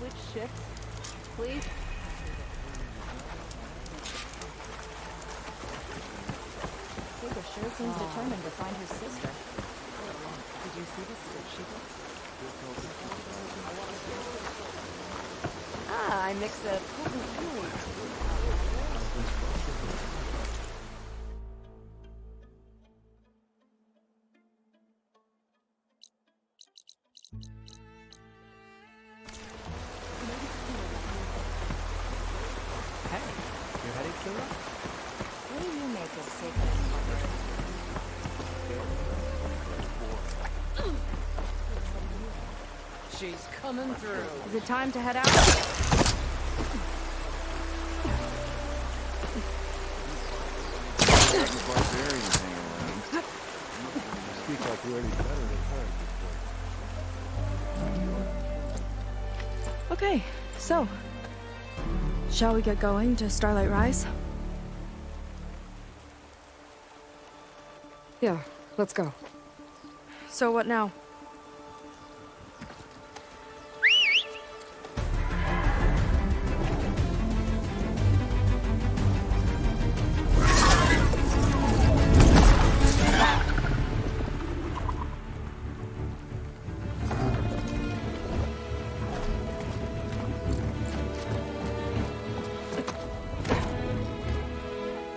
switch shifts, please? Saber sure seems determined to find her sister. Did you see the stitch she did? Ah, I mix a potent fuel. What do you make of sacred mother? She's coming through. Is it time to head out? Speak like we already better than her. Okay, so shall we get going to Starlight Rise? Yeah, let's go. So what now?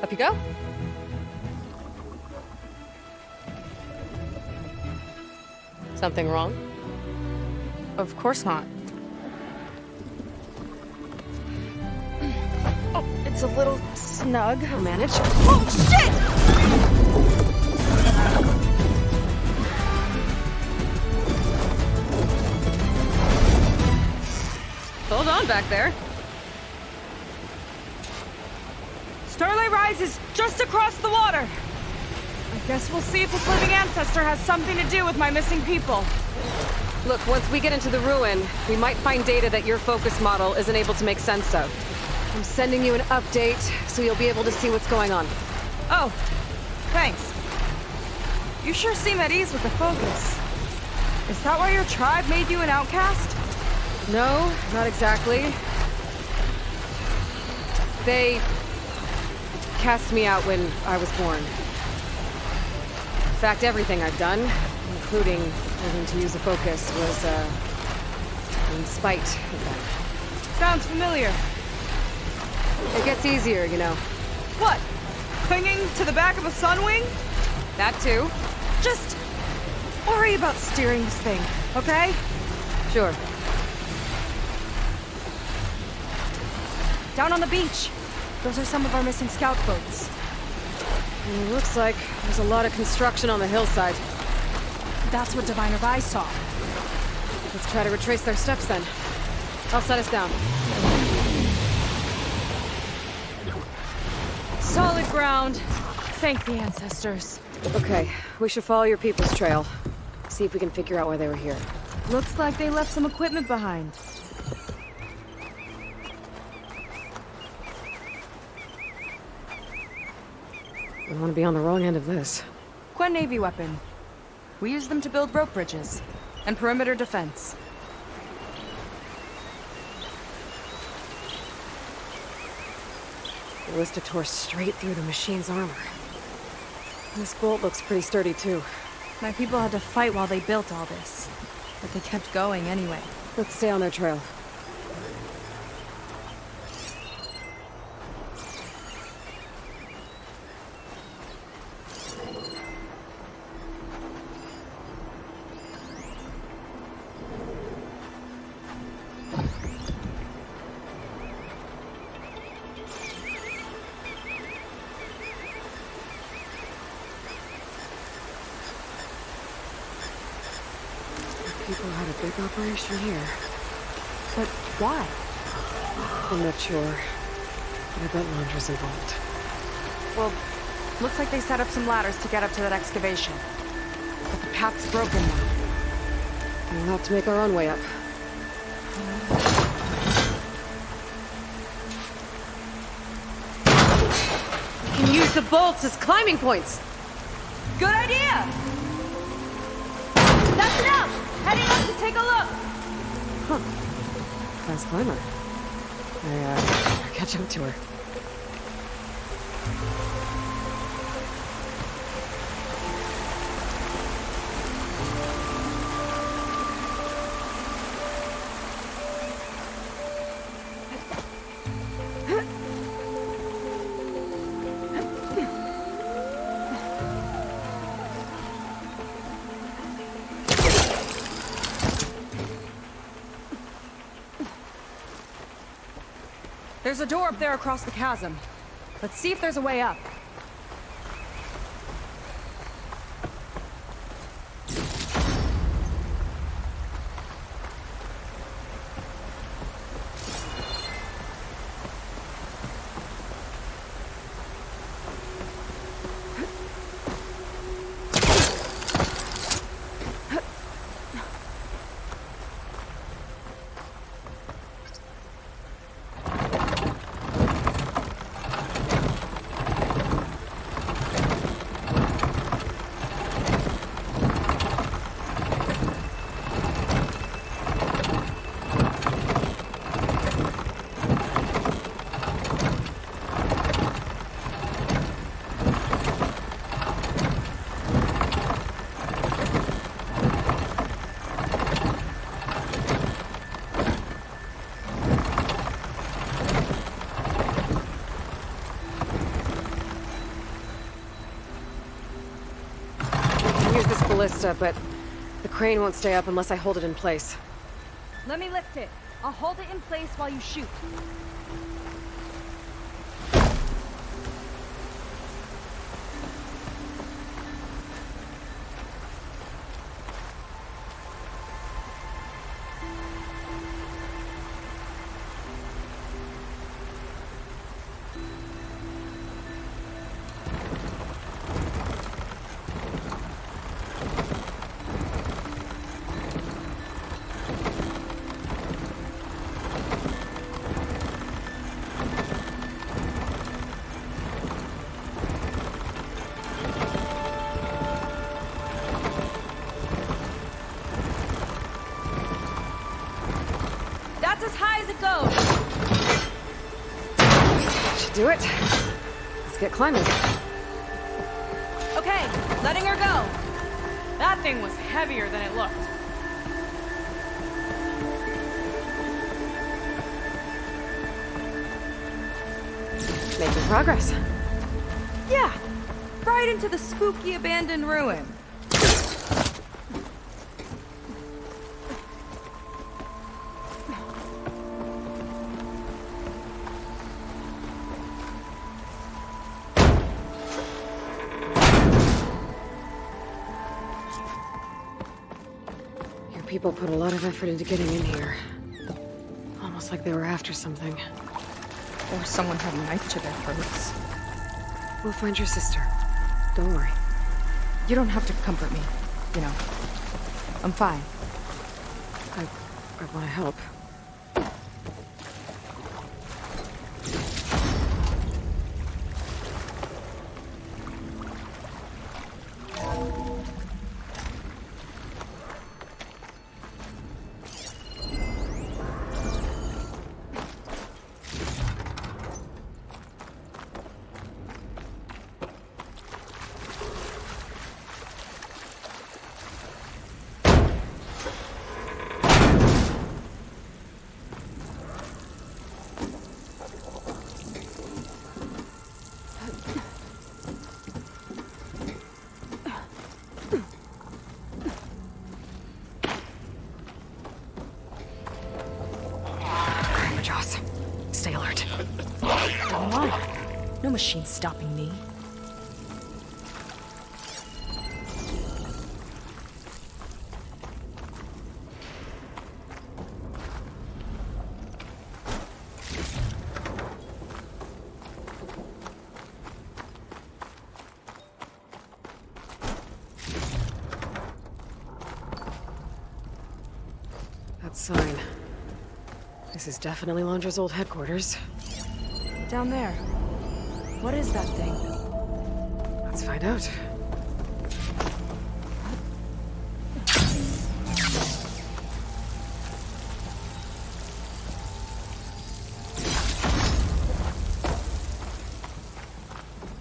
Up you go. Something wrong? Of course not. Oh, it's a little snug. I'll manage. Oh, shit! Hold on back there. Starlight Rise is just across the water. I guess we'll see if this living ancestor has something to do with my missing people. Look, once we get into the ruin, we might find data that your focus model isn't able to make sense of. I'm sending you an update, so you'll be able to see what's going on. Oh, thanks. You sure seem at ease with the focus. Is that why your tribe made you an outcast? No, not exactly. They cast me out when I was born. In fact, everything I've done, including learning to use a focus, was, in spite of them. Sounds familiar. It gets easier, you know. What? Clinging to the back of a sunwing? That too. Just worry about steering this thing, okay? Sure. Down on the beach. Those are some of our missing scout boats. It looks like there's a lot of construction on the hillside. That's what Diviner Vi saw. Let's try to retrace their steps then. I'll set us down. Solid ground. Thank the ancestors. Okay, we should follow your people's trail. See if we can figure out why they were here. Looks like they left some equipment behind. I don't want to be on the wrong end of this. Quen Navy weapon. We use them to build rope bridges and perimeter defense. The ballista tore straight through the machine's armor. This bolt looks pretty sturdy too. My people had to fight while they built all this, but they kept going anyway. Let's stay on their trail. People had a big operation here. But why? I'm not sure. But I bet LONDRA's involved. Well, looks like they set up some ladders to get up to that excavation. But the path's broken now. We'll have to make our own way up. We can use the bolts as climbing points! Good idea! That's enough! Heading up to take a look! Huh. Fast climber. I catch up to her. There's a door up there across the chasm. Let's see if there's a way up. Ballista, but the crane won't stay up unless I hold it in place. Let me lift it. I'll hold it in place while you shoot. That's as high as it goes. Should do it. Let's get climbing. Okay, letting her go. That thing was heavier than it looked. Making progress. Yeah, right into the spooky abandoned ruin. People put a lot of effort into getting in here. Almost like they were after something. Or someone had a knife to their throats. We'll find your sister. Don't worry. You don't have to comfort me. You know, I'm fine. I want to help. Stay alert. Come on. No machine stopping me. That sign. This is definitely Londra's old headquarters. Down there. What is that thing? Let's find out.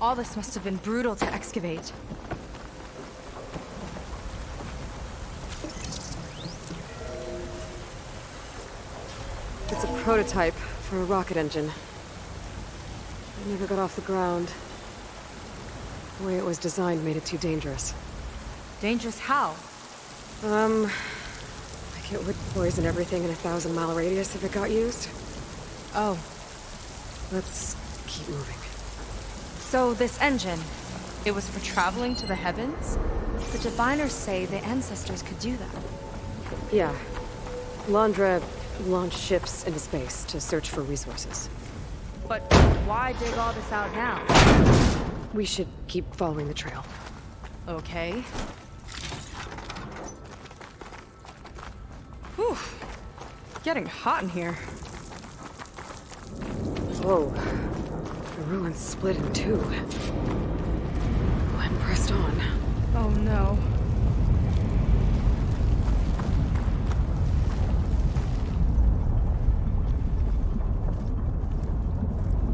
All this must have been brutal to excavate. It's a prototype for a rocket engine. It never got off the ground. The way it was designed made it too dangerous. Dangerous how? Like it would poison everything in a 1,000-mile radius if it got used. Oh, Let's keep moving. so this engine, it was for traveling to the heavens? The diviners say the ancestors could do that. Yeah. LONDRA launched ships into space to search for resources. But why dig all this out now? We should keep following the trail. Okay. Whew. Getting hot in here. Whoa. The ruins split in two. I'm pressed on. Oh no.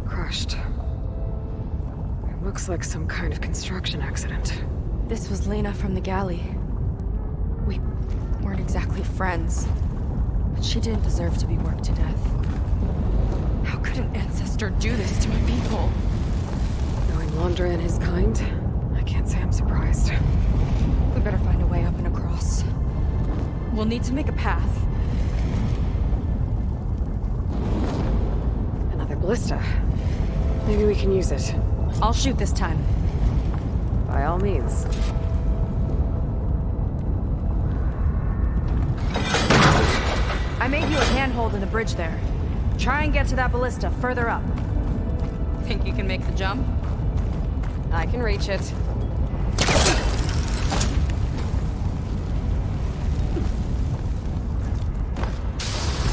Crushed. It looks like some kind of construction accident. This was Lena from the galley. We weren't exactly friends, but she didn't deserve to be worked to death. How could an ancestor do this to my people? Knowing LONDRA and his kind, I can't say I'm surprised. We better find a way up and across. We'll need to make a path. Another ballista. Maybe we can use it. I'll shoot this time. By all means. I made you a handhold in the bridge there. Try and get to that ballista further up. Think you can make the jump? I can reach it.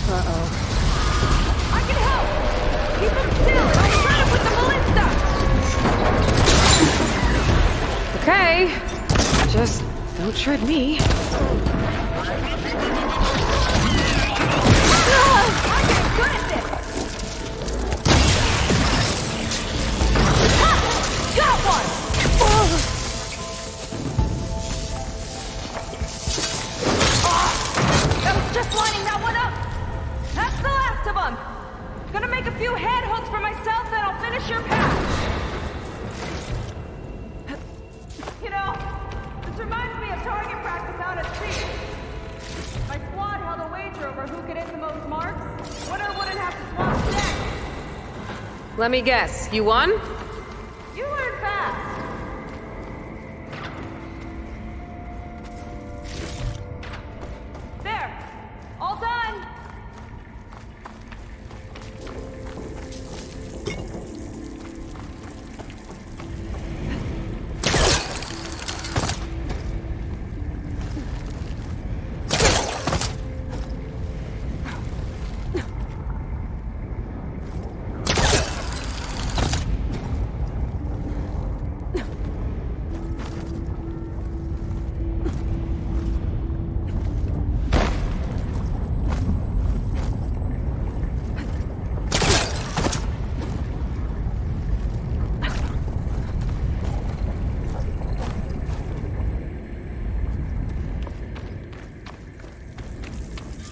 Uh-oh. I can help! Keep him still! I'll try it with the ballista! Okay. Just don't tread me. I'm getting good at this! Ha! Got one! That was just lining that one up! That's the last of them! Gonna make a few head hooks for myself, then I'll finish your patch! You know, this reminds me of target practice out at sea. My squad held a wager over who could hit the most marks. Winner wouldn't have to swap decks. Let me guess. You won? You learn fast. There. All done.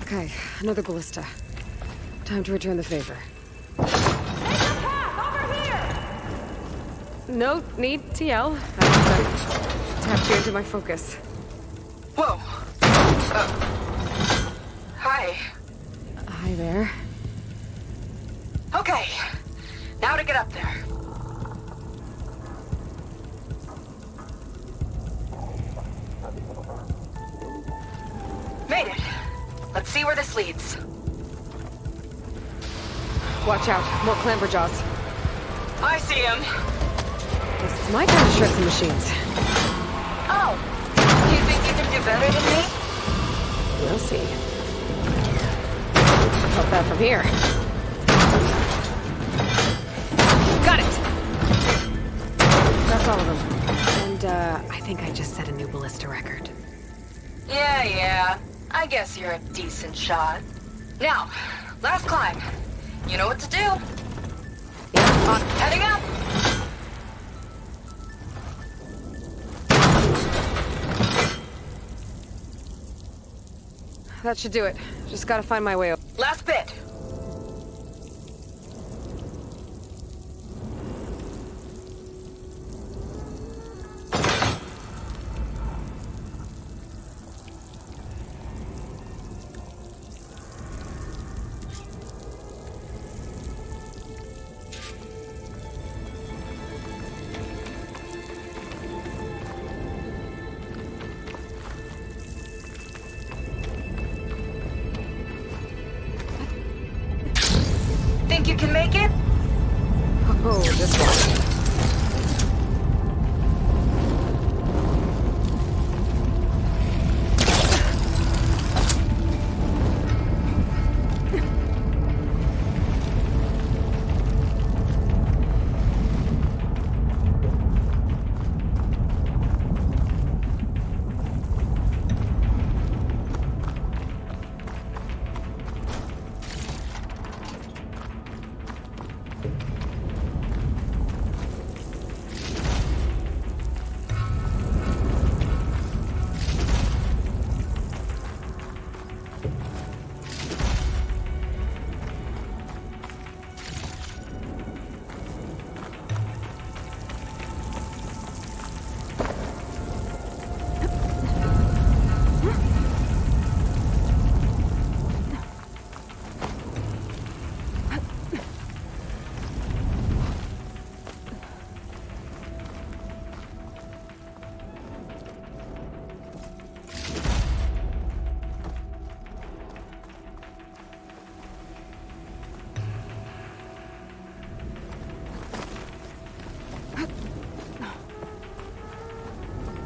Okay, another ballista. Time to return the favor. Take the path over here. No need to yell. I tapped you into my focus. Whoa. Hi. Hi there. Okay. Now to get up there. Made it. Let's see where this leads. Watch out, more clamberjaws. I see him. This is my kind of shred some machines. Oh. You think you can do better than me? We'll see. Help that from here. Got it! That's all of them. And, I think I just set a new ballista record. Yeah. I guess you're a decent shot. Now, last climb. You know what to do. Yeah, Heading up. that should do it. Just gotta find my way over. Last bit. Think you can make it? Oh, this one.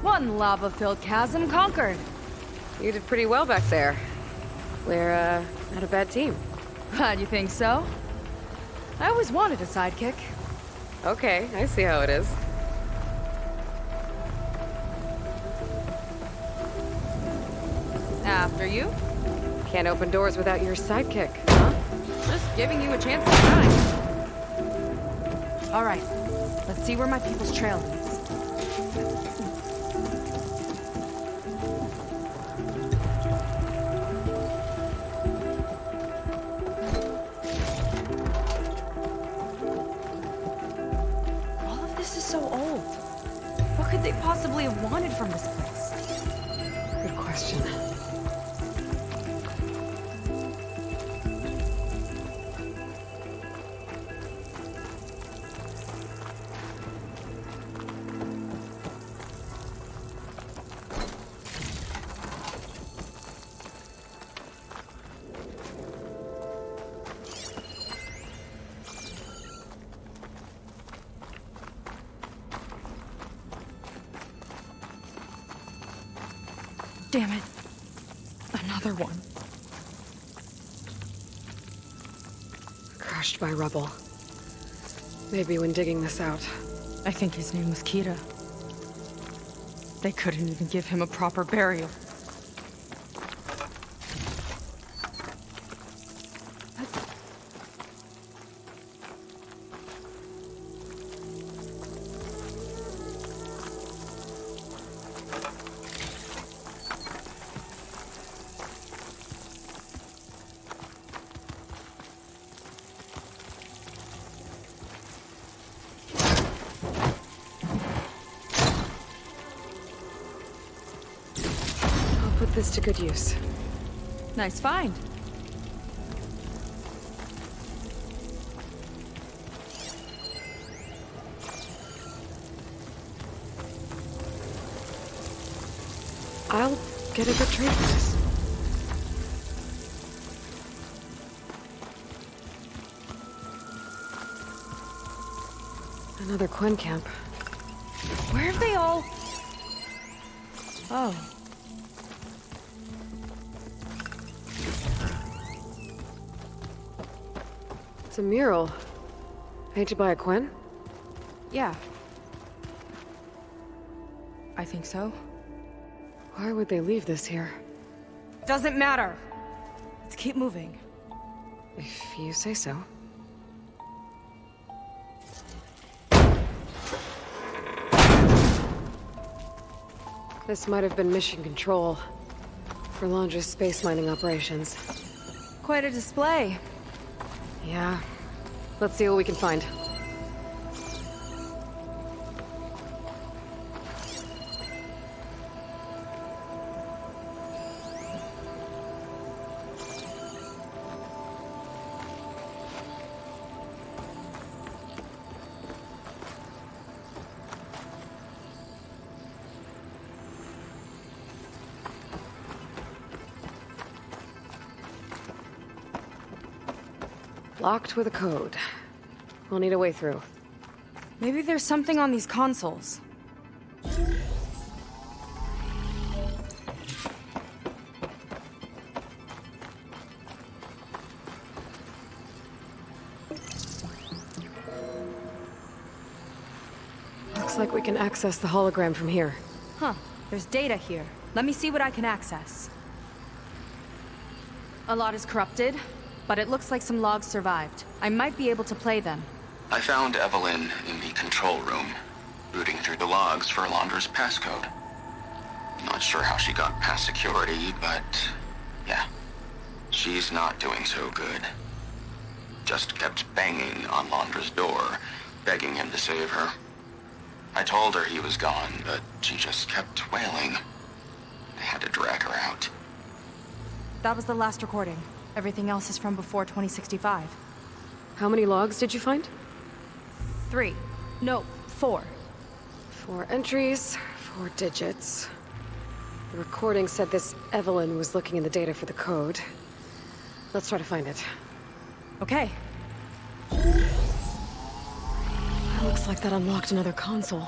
One lava-filled chasm conquered. You did pretty well back there. We're, not a bad team. You think so? I always wanted a sidekick. Okay, I see how it is. After you? Can't open doors without your sidekick. Just giving you a chance to shine. All right, let's see where my people's trail leads. All of this is so old. What could they possibly have wanted from this place? Good question. Damn it. Another one. Crushed by rubble. Maybe when digging this out. I think his name was Kira. They couldn't even give him a proper burial. Put this to good use. Nice find. I'll get a good trade for this. Another Quen camp. Where have they all... Oh. It's a mural. Painted by a Quen? Yeah. I think so. Why would they leave this here? Doesn't matter. Let's keep moving. If you say so. This might have been mission control. for LONDRA's space mining operations. Quite a display. Yeah. Let's see what we can find. Locked with a code. We'll need a way through. Maybe there's something on these consoles. Looks like we can access the hologram from here. Huh. There's data here. Let me see what I can access. A lot is corrupted, but it looks like some logs survived. I might be able to play them. I found Evelyn in the control room, rooting through the logs for Londra's passcode. Not sure how she got past security, but yeah, she's not doing so good. Just kept banging on Londra's door, begging him to save her. I told her he was gone, but she just kept wailing. I had to drag her out. That was the last recording. Everything else is from before 2065. How many logs did you find? 3. No, 4. 4 entries, 4 digits. The recording said this Evelyn was looking in the data for the code. Let's try to find it. Okay. It looks like that unlocked another console.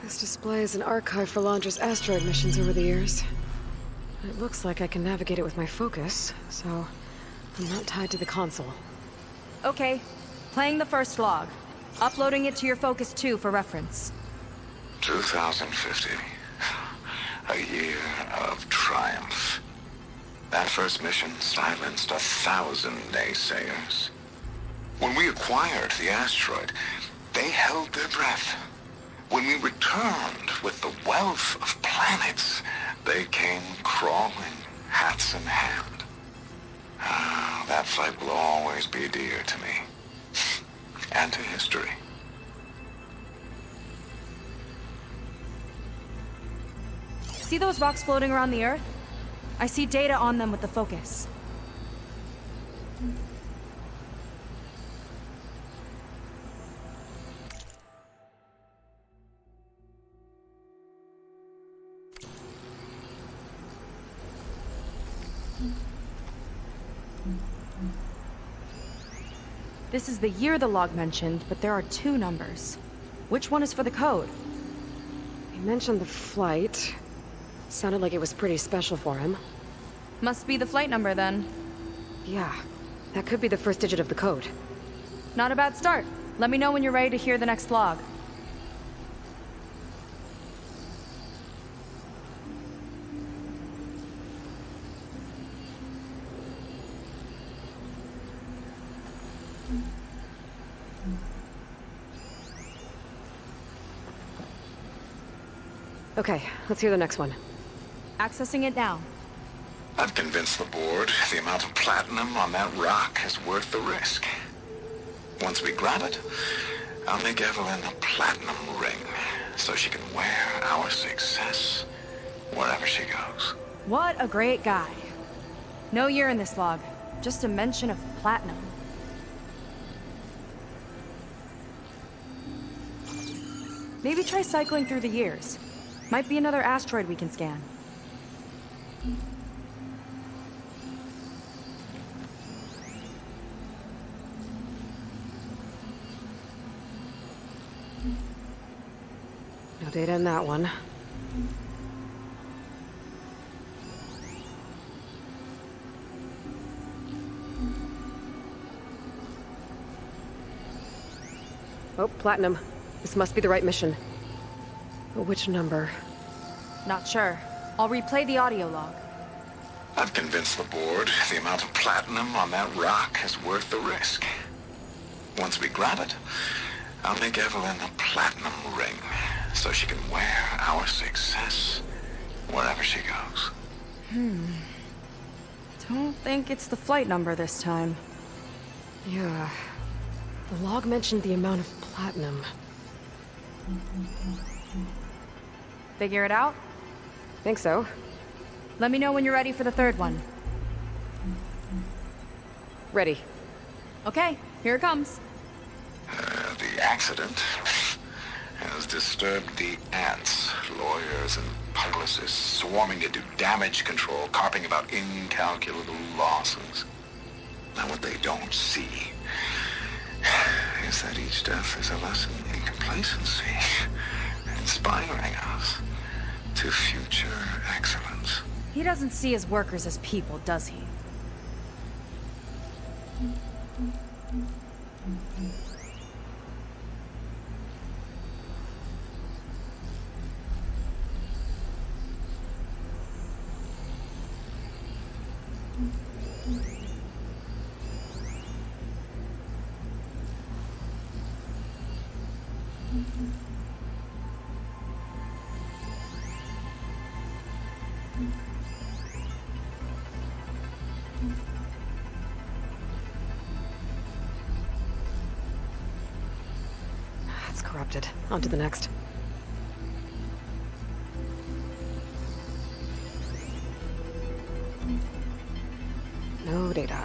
This displays an archive for Londra's asteroid missions over the years. It looks like I can navigate it with my focus, so I'm not tied to the console. Okay. Playing the first log. Uploading it to your Focus 2 for reference. 2050. A year of triumph. That first mission silenced 1,000 naysayers. When we acquired the asteroid, they held their breath. When we returned with the wealth of planets, they came crawling, hats in hand. Ah, that flight will always be dear to me. And to history. See those rocks floating around the Earth? I see data on them with the Focus. This is the year the log mentioned, but there are 2 numbers. Which one is for the code? He mentioned the flight. Sounded like it was pretty special for him. Must be the flight number then. Yeah, that could be the first digit of the code. Not a bad start. Let me know when you're ready to hear the next log. Okay, let's hear the next one. Accessing it now. I've convinced the board the amount of platinum on that rock is worth the risk. Once we grab it, I'll make Evelyn a platinum ring so she can wear our success wherever she goes. What a great guy. No year in this log, just a mention of platinum. Maybe try cycling through the years. Might be another asteroid we can scan. No data in that one. Oh, platinum. This must be the right mission. But which number? Not sure. I'll replay the audio log. I've convinced the board the amount of platinum on that rock is worth the risk. Once we grab it, I'll make Evelyn a platinum ring so she can wear our success wherever she goes. Don't think it's the flight number this time. Yeah. The log mentioned the amount of platinum. Figure it out? Think so. Let me know when you're ready for the third one. Ready. Okay, here it comes. The accident has disturbed the ants, lawyers and publicists swarming to do damage control, carping about incalculable losses. Now what they don't see is that each death is a lesson in complacency, inspiring us to future excellence. He doesn't see his workers as people, does he? It's corrupted. On to the next. No data.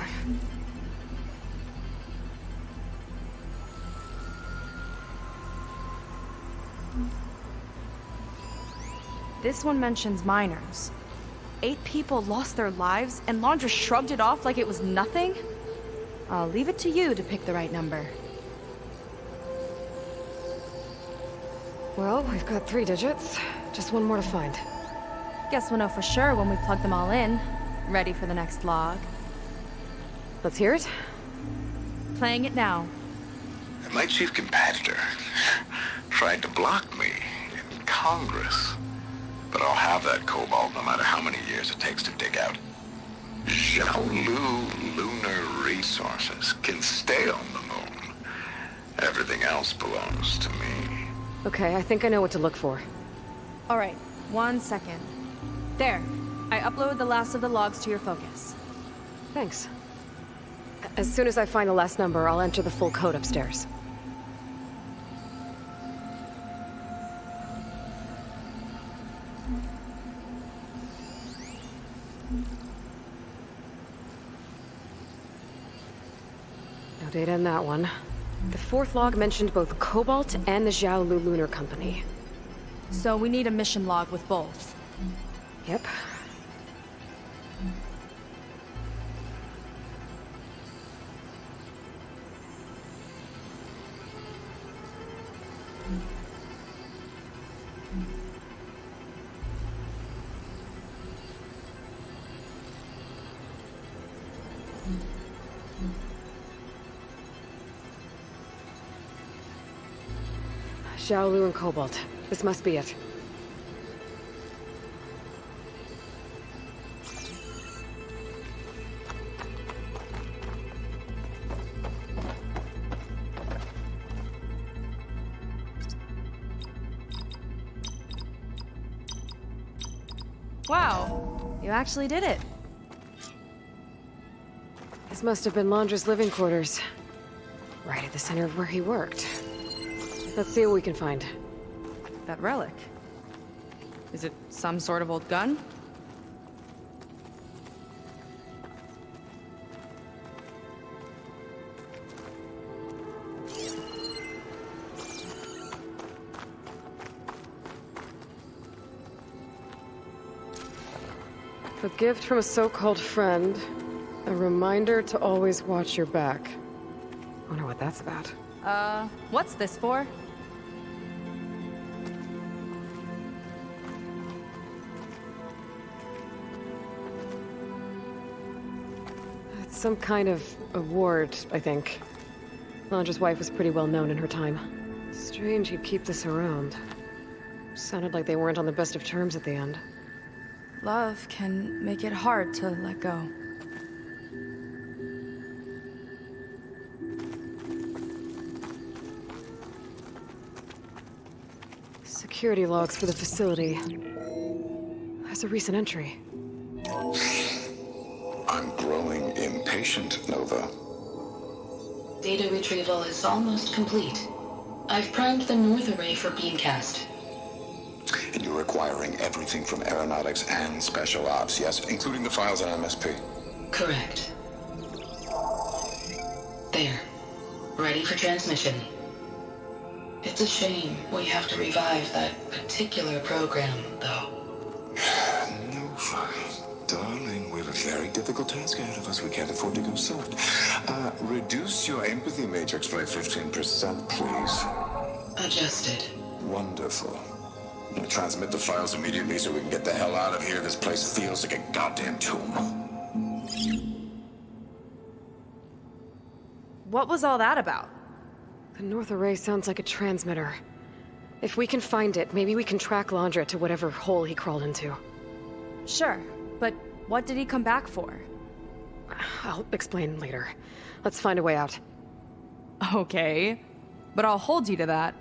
This one mentions miners. 8 people lost their lives, and Londra shrugged it off like it was nothing? I'll leave it to you to pick the right number. Well, we've got 3 digits. Just one more to find. Guess we'll know for sure when we plug them all in. Ready for the next log. Let's hear it. Playing it now. My chief competitor tried to block me in Congress. But I'll have that cobalt no matter how many years it takes to dig out. Xiaolu lunar resources can stay on the moon. Everything else belongs to me. Okay, I think I know what to look for. All right, 1 second. There. I uploaded the last of the logs to your focus. Thanks. As soon as I find the last number, I'll enter the full code upstairs. No data in that one. The 4th log mentioned both Cobalt and the Xiaolu Lunar Company. So we need a mission log with both. Yep. Xiaolu and Cobalt. This must be it. Wow, you actually did it. This must have been Londra's living quarters. Right at the center of where he worked. Let's see what we can find. That relic. Is it some sort of old gun? A gift from a so-called friend. A reminder to always watch your back. Wonder what that's about. What's this for? It's some kind of award, I think. Londra's wife was pretty well known in her time. Strange he'd keep this around. Sounded like they weren't on the best of terms at the end. Love can make it hard to let go. security logs for the facility. There's a recent entry. I'm growing impatient, Nova. Data retrieval is almost complete. I've primed the north array for beamcast. And you're acquiring everything from aeronautics and special ops, yes? Including the files on MSP. Correct. There. Ready for transmission. It's a shame we have to revive that particular program, though. Nova, darling, we have a very difficult task ahead of us. We can't afford to go soft. Reduce your empathy matrix by 15%, please. Adjusted. Wonderful. Transmit the files immediately so we can get the hell out of here. This place feels like a goddamn tomb. What was all that about? The North Array sounds like a transmitter. If we can find it, maybe we can track LONDRA to whatever hole he crawled into. Sure, but what did he come back for? I'll explain later. Let's find a way out. Okay, but I'll hold you to that.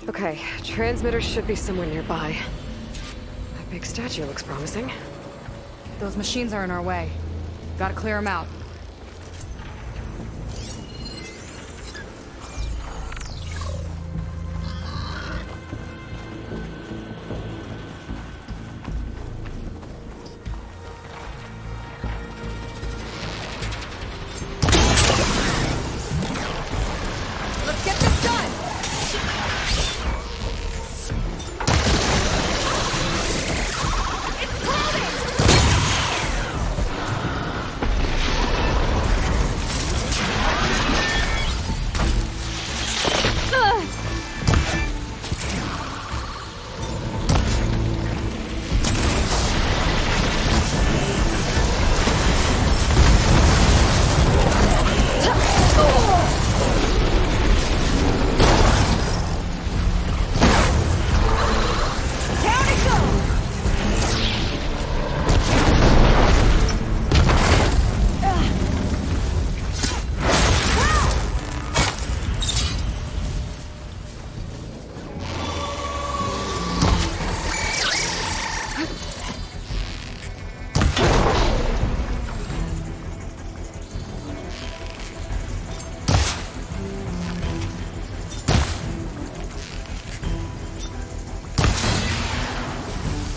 Okay, transmitter should be somewhere nearby. That big statue looks promising. Those machines are in our way. Gotta clear them out. Let's get this done!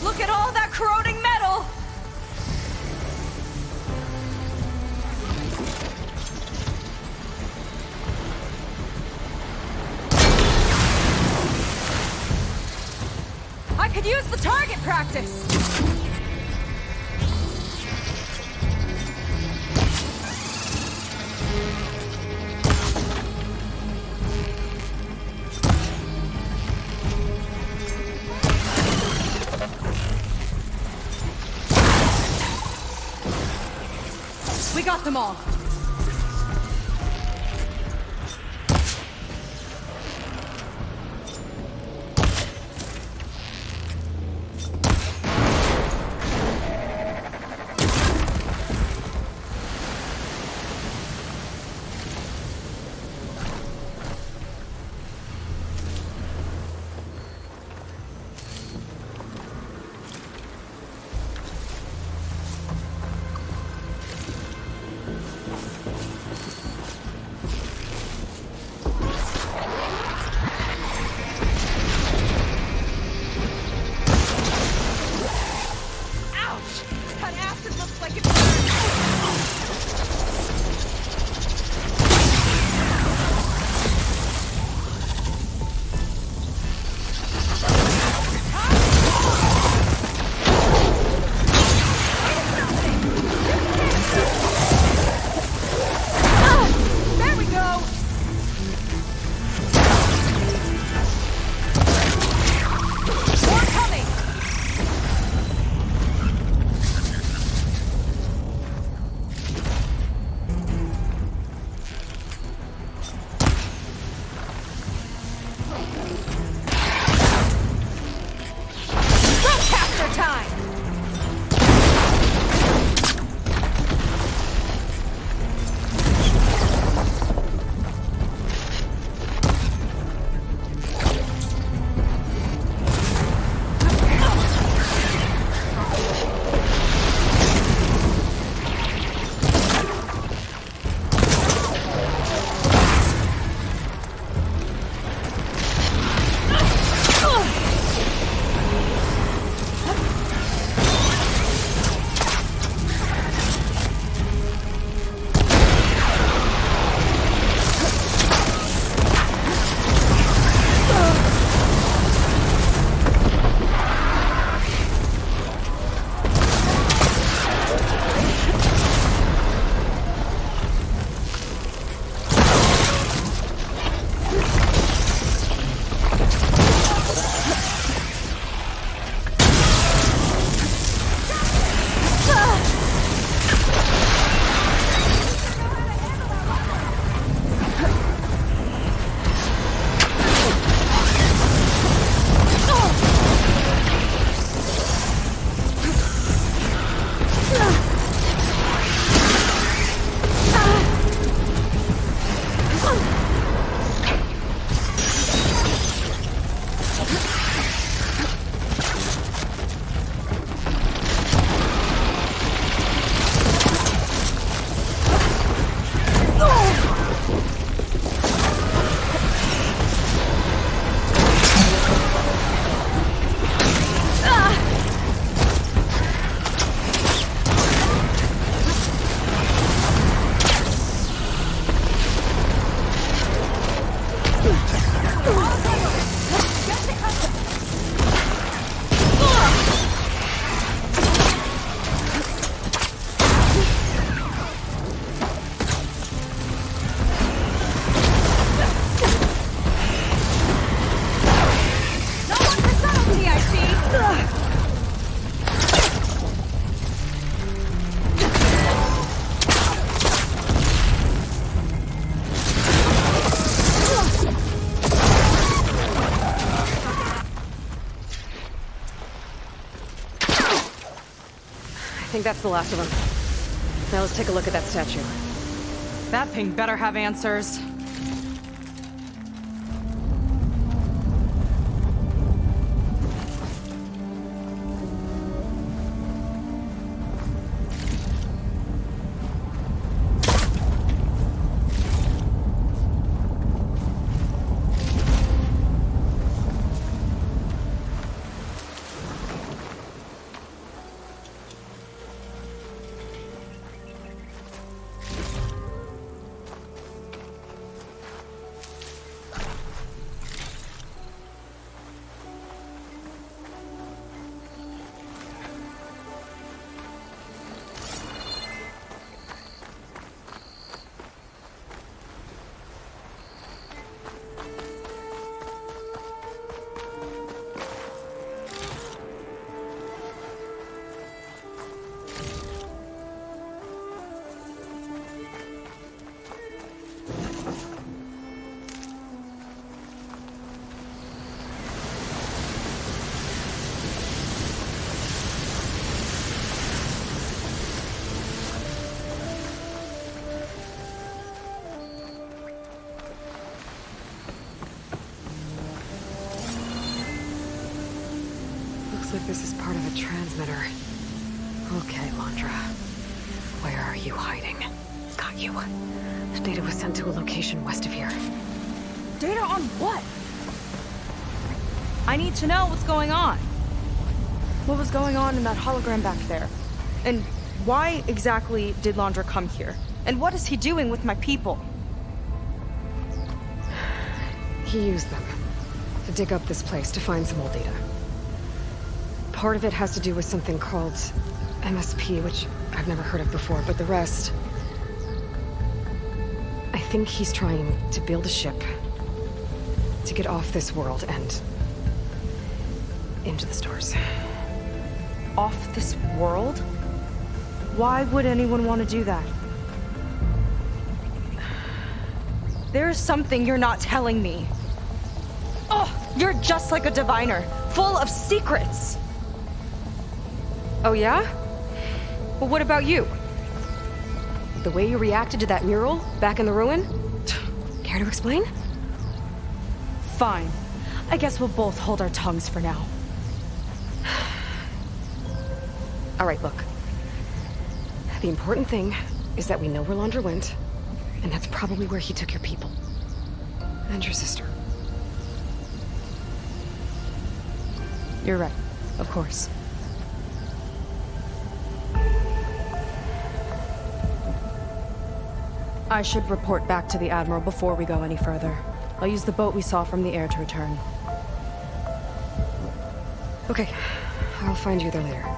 Look at all that corroding metal! I could use the target practice! We got them all. think that's the last of them. Now let's take a look at that statue. That thing better have answers. Looks like this is part of a transmitter. Okay, Londra. Where are you hiding? Got you. The data was sent to a location west of here. Data on what? I need to know what's going on. What was going on in that hologram back there? And why exactly did Londra come here? And what is he doing with my people? He used them to dig up this place to find some old data. Part of it has to do with something called MSP, which I've never heard of before, but the rest... I think he's trying to build a ship to get off this world and into the stars. Off this world? Why would anyone want to do that? There's something you're not telling me. Oh, you're just like a diviner, full of secrets. Oh yeah? Well, what about you? The way you reacted to that mural back in the ruin? Care to explain? Fine. I guess we'll both hold our tongues for now. All right, look. The important thing is that we know where Londra went, and that's probably where he took your people. And your sister. You're right. Of course. I should report back to the Admiral before we go any further. I'll use the boat we saw from the air to return. Okay. I'll find you there later.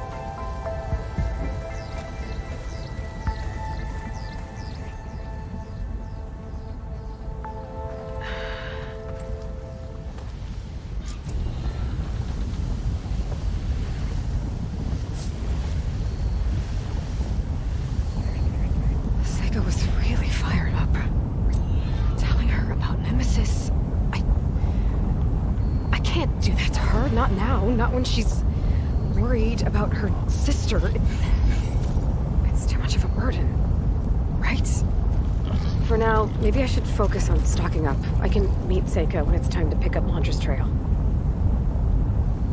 Was really fired up. Telling her about Nemesis. I can't do that to her. Not now. Not when she's worried about her sister. It's too much of a burden. Right? For now, maybe I should focus on stocking up. I can meet Seika when it's time to pick up Londra's trail.